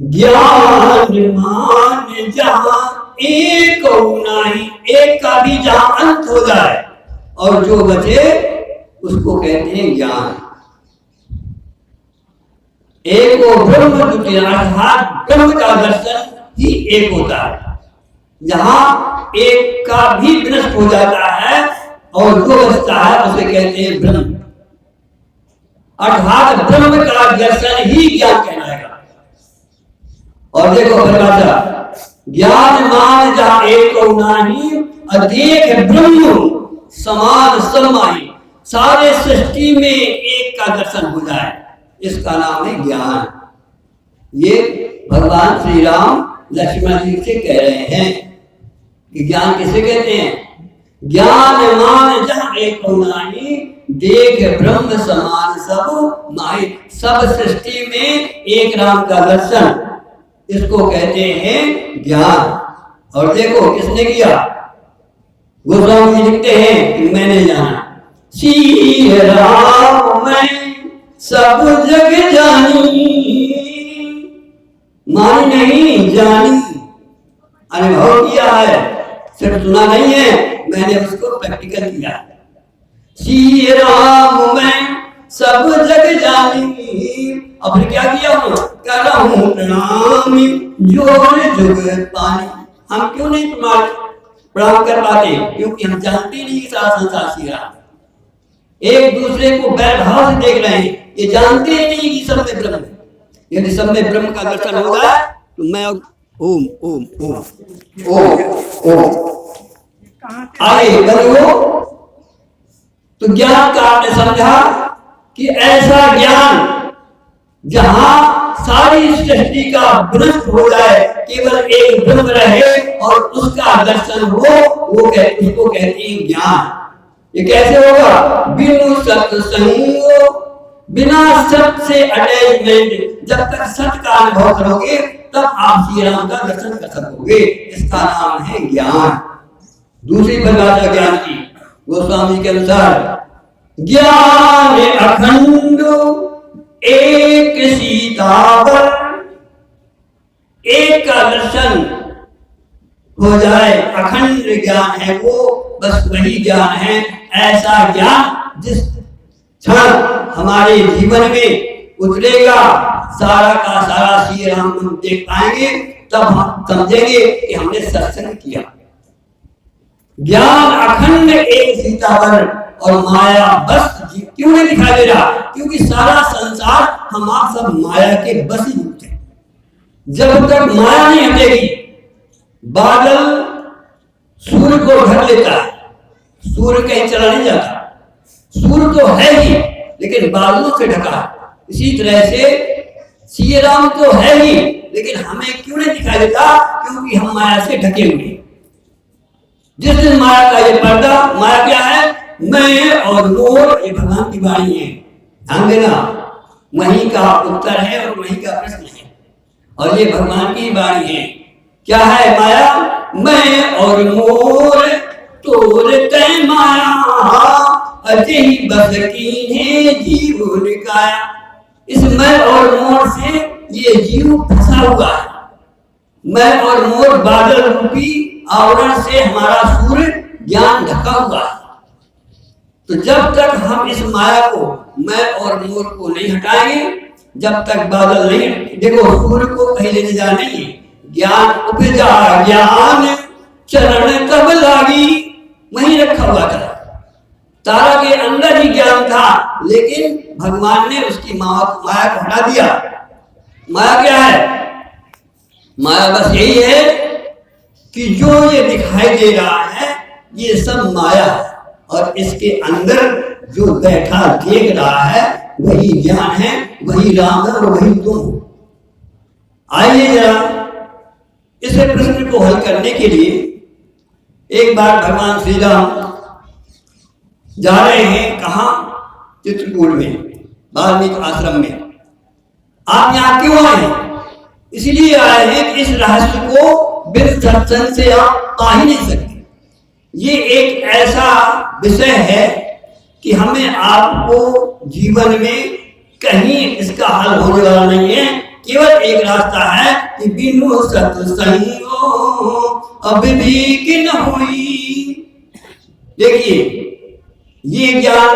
ज्ञान मान जहां एक नहीं, एक का भी जहां अंत हो जाए और जो बचे उसको कहते हैं ज्ञान। एक वो ब्रह्म द्वितीय अर्थात ब्रह्म का दर्शन ही एक होता है। जहां एक का भी विनष्ट हो जाता है और जो बचता है उसे कहते हैं ब्रह्म, अर्थात ब्रह्म का दर्शन ही ज्ञान कहलाएगा। और देखो परिभाषा, ज्ञान मान जहां एक नाही अनेक ब्रह्म समान समाई, सारे सृष्टि में एक का दर्शन हो जाए, इसका नाम है ज्ञान। ये भगवान श्री राम लक्ष्मण जी से कह रहे हैं कि ज्ञान किसे कहते हैं? ज्ञान मान जहां एक नाही देख ब्रह्म समान सब माही, सब सृष्टि में एक राम का दर्शन, इसको कहते हैं ज्ञान। और देखो किसने किया? गोस्वामी जी लिखते हैं कि मैंने जाना श्री राम मैं सब जग जानी, मानी नहीं जानी, अनुभव किया है, सिर्फ सुना नहीं है, मैंने उसको प्रैक्टिकल किया। श्री राम मैं सब जग जानी, अब फिर क्या किया उन्होंने? करहूं प्रणाम जोर जुग पानी। हम क्यों नहीं प्रणाम कर पाते? क्योंकि हम जानते नहीं सारा संसार श्री राम, एक दूसरे को बैरभाव से देख रहे हैं, ये जानते ही नहीं कि सब में ब्रह्म है। यदि सब में ब्रह्म का दर्शन होगा तो मैं ओम ओम ओम ओम ओम आगे बढ़ो। तो ज्ञान का आपने समझा कि ऐसा ज्ञान जहां सारी सृष्टि का विनष्ट हो जाए, केवल एक ब्रह्म रहे और उसका दर्शन हो, वो उसको कहते हैं ज्ञान। ये कैसे होगा? बिनु सत्संग, बिना सत्य से अटैचमेंट, जब तक सत्य का अनुभव करोगे तब आप श्री राम का दर्शन कर सकोगे, इसका नाम है ज्ञान। दूसरी परिभाषा ज्ञान की गोस्वामी के अनुसार, ज्ञान अखंड एक सीतावर, एक का दर्शन हो जाए, अखंड ज्ञान है वो, बस वही ज्ञान है। ऐसा ज्ञान जिस क्षण हमारे जीवन में उतरेगा, सारा का सारा श्री राम हम देख पाएंगे, तब हम समझेंगे कि हमने सत्संग किया। ज्ञान अखंड एक सीतावर और माया बस क्यों नहीं दिखाई दे रहा? क्योंकि सारा संसार हम आप सब माया के बस ही होते हैं। जब तक माया नहीं हटेगी, बादल सूर्य को ढक लेता है, सूर्य कहीं चला नहीं जाता, सूर्य तो है ही लेकिन बादलों से ढका है। इसी तरह से श्री राम तो है ही लेकिन हमें क्यों नहीं दिखाई देता? क्योंकि हम माया से ढके हुए। जिस दिन माया का ये पर्दा, माया क्या है? मैं और मोर, ये भगवान की वाणी है, ध्यान देना, वहीं का उत्तर है और वहीं का प्रश्न है, और ये भगवान की वाणी है। क्या है माया? मैं और मोर तोर तय माया, अजय बस की है जीव निकाया। इस मैं और मोर से ये जीव फंसा हुआ है। मैं और मोर बादल रूपी आवरण से हमारा सूर्य ज्ञान ढका हुआ है। तो जब तक हम इस माया को, मैं और मोर को नहीं हटाएंगे, जब तक बादल नहीं, देखो सूर्य को कहीं लेने जाना नहीं है, ज्ञान उपजा ज्ञान चरण कब लागी, वहीं रखा हुआ था। तारा के अंदर ही ज्ञान था, लेकिन भगवान ने उसकी माया को हटा दिया। माया क्या है? माया बस यही है कि जो ये दिखाई दे रहा है ये सब माया है, और इसके अंदर जो बैठा देख रहा है वही ज्ञान है, वही राम है और वही तुम। आइए जरा इस प्रश्न को हल करने के लिए एक बार भगवान श्री राम जा रहे हैं, कहाँ? चित्रकूट में, वाल्मीकि आश्रम में। आप यहाँ क्यों आए हैं? इसलिए आए हैं कि इस रहस्य को बिन सत्संग से आप पा ही नहीं सकते। ये एक ऐसा विषय है कि हमें आपको जीवन में कहीं इसका हल होने वाला नहीं है केवल एक रास्ता है कि बिनु सत्संगो अब भी कि न हुई। देखिए ये ज्ञान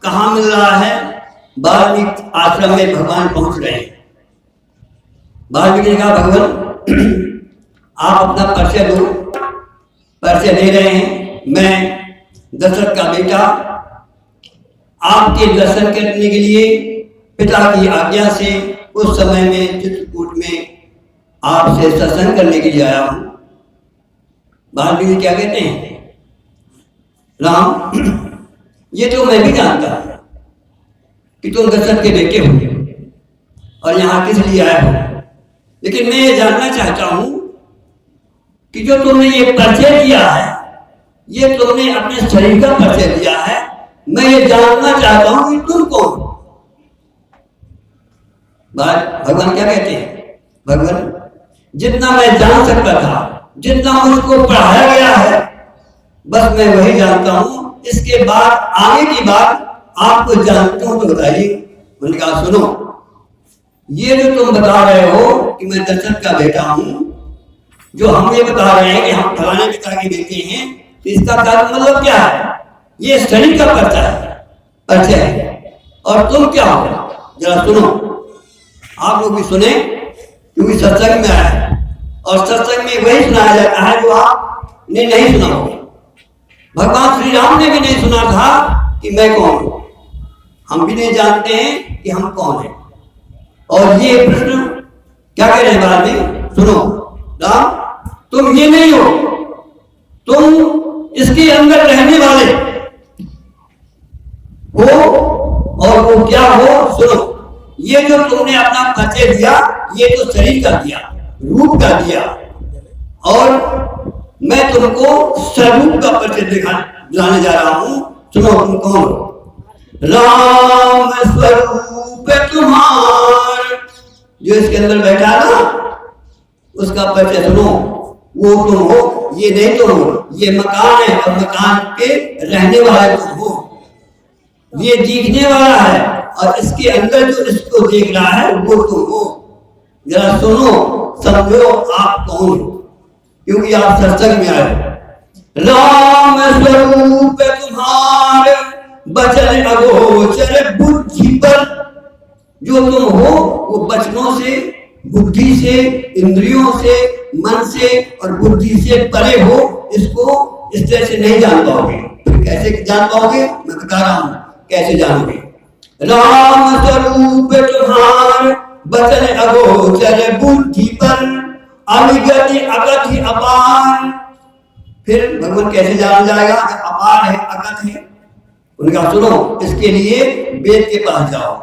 कहाँ मिल रहा है? वाल्मीकि आश्रम में भगवान पहुंच रहे हैं। वाल्मीकि ने कहा भगवान आप अपना परिचय दो। परिचय दे रहे हैं, मैं दशरथ का बेटा आपके दर्शन करने के लिए पिता की आज्ञा से उस समय में चित्रकूट में आपसे सत्संग करने के लिए आया हूं। वाल्मीकि क्या कहते हैं? राम ये तो मैं भी जानता हूं कि तुम दशरथ के बेटे हो और यहाँ किस लिए आए हो, लेकिन मैं ये जानना चाहता हूं कि जो तुमने ये परिचय दिया है, ये तुमने अपने शरीर का परिचय दिया है, मैं ये जानना चाहता हूं कि तुम कौन? भगवान क्या कहते हैं? भगवान जितना मैं जान सकता था, जितना मुझको पढ़ाया गया है, बस मैं वही जानता हूं। इसके बाद आगे की बात आपको जानता हूं तो बताइए। उन्होंने कहा सुनो, ये जो तुम बता रहे हो कि मैं दशरथ का बेटा हूं, जो हम ये बता रहे हैं कि हम फलाने पिता के बेटे हैं, तो इसका मतलब क्या है? ये शरीर का परिचय है। और तुम क्या हो? जरा सुनो, आप लोग भी सुने, क्योंकि सत्संग में आया है और सत्संग में वही सुनाया जाता है जो आपने नहीं सुना होगा। भगवान श्री राम ने भी नहीं सुना था कि मैं कौन हूं। हम भी नहीं जानते हैं कि हम कौन हैं। और ये प्रश्न क्या कह रहे हैं बाद में? सुनो राम, तुम ये नहीं हो, तुम इसके अंदर रहने वाले हो। और वो क्या हो? सुनो, ये जो तुमने अपना परिचय दिया, ये तो शरीर का दिया, रूप का दिया, और मैं तुमको स्वरूप का परिचय दिलाने जा रहा हूं। सुनो तुम कौन हो? राम स्वरूप तुम्हार, जो इसके अंदर बैठा ना, उसका परिचय सुनो। वो तुम हो, ये नहीं तुम हो। ये मकान है और मकान पे रहने वाला तुम हो। ये दिखने वाला है और इसके अंदर जो इसको देख रहा है वो तुम हो। जरा सुनो, समझो आप कौन हो, क्योंकि आप सत्संग में आए। राम स्वरूप तुम्हार बचन अगोचर बुद्धि पर, जो तुम हो वो बचनों से, बुद्धि से, इंद्रियों से, मन से और बुद्धि से परे हो। इसको इस तरह से नहीं जान पाओगे। कैसे जान पाओगे? मैं बता रहा हूं कैसे जानोगे। राम स्वरूप तुम्हार बचन अगोचर बुद्धि पर, अविगति अगति अपार। फिर भगवान कैसे जाना जाएगा? अपार है, अगत है। उनका सुनो, इसके लिए वेद के पास जाओ,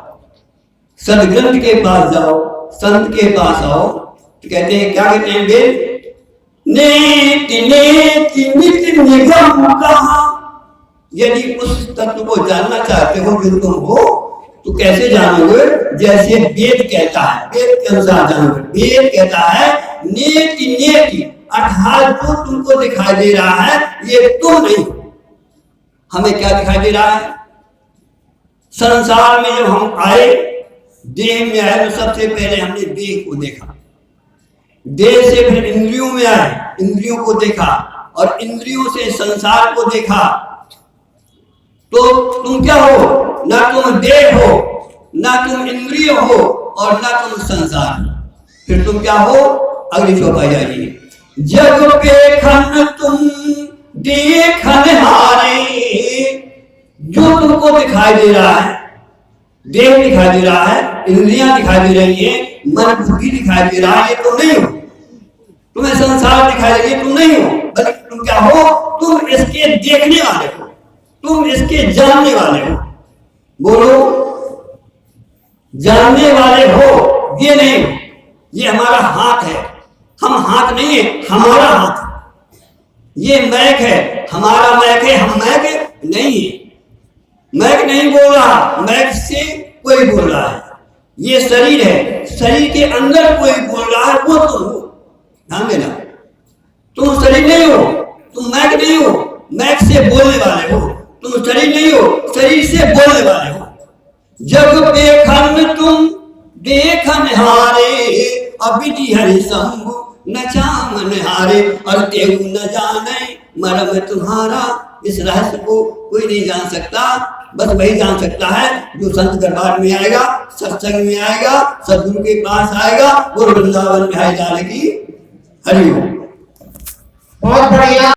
सदग्रंथ के पास जाओ, संत के पास आओ। तो कहते हैं, क्या कहते हैं वेद? नेति नेति नित निगम कहा। यदि उस तत्व को जानना चाहते हो जो तुम हो, तो कैसे जानोगे? जैसे वेद कहता है, वेद के अनुसार जानोगे। वेद कहता है नेति नेति, अर्थात जो तुमको दिखाई दे रहा है ये तुम नहीं। हमें क्या दिखाई दे रहा है? संसार में जब हम आए, देह में आए, तो सबसे पहले हमने देह को देखा। देह से फिर इंद्रियों में आए, इंद्रियों को देखा, और इंद्रियों से संसार को देखा। तो तुम क्या हो? ना तुम देह हो, ना तुम इंद्रिय हो, और ना तुम संसार। फिर तुम क्या हो? अगली चौपाई जाइए। जग देखन तुम देखन हारे, जो तुमको दिखाई दे रहा है, देह दिखाई दे रहा है, इंद्रियां दिखाई दे रही है, मन बुद्धि दिखाई दे रहा है, ये तुम नहीं हो। तुम्हें संसार दिखाई दे रही है, तुम नहीं हो। बल्कि तुम क्या हो? तुम इसके देखने वाले हो, तुम इसके जानने वाले हो। बोलो, जानने वाले हो, ये नहीं। ये हमारा हाथ है, हम हाथ नहीं है, हमारा हाथ है। ये मैक है, हमारा मैक है, हम मैक नहीं है। मैक नहीं बोल रहा, मैक से कोई बोल रहा है। ये शरीर है, शरीर के अंदर कोई बोल रहा है, वो तुम हो। ध्यान देना, तुम शरीर नहीं हो, तुम मैक नहीं हो, मैक से बोलने वाले हो। तुम शरीर नहीं हो, शरीर से बोलने वाले हो। जग देखन तुम देखन हारे, अबिधि हरि शंभु न चामन हारे, और तेऊ न जाने मरम तुम्हारा। इस रहस्य को कोई नहीं जान सकता, बस वही जान सकता है जो संत दरबार में आएगा, सत्संग में आएगा, सदगुरु के पास आएगा, और वृंदावन में आए जाने की। हरि ओम। बहुत बढ़िया।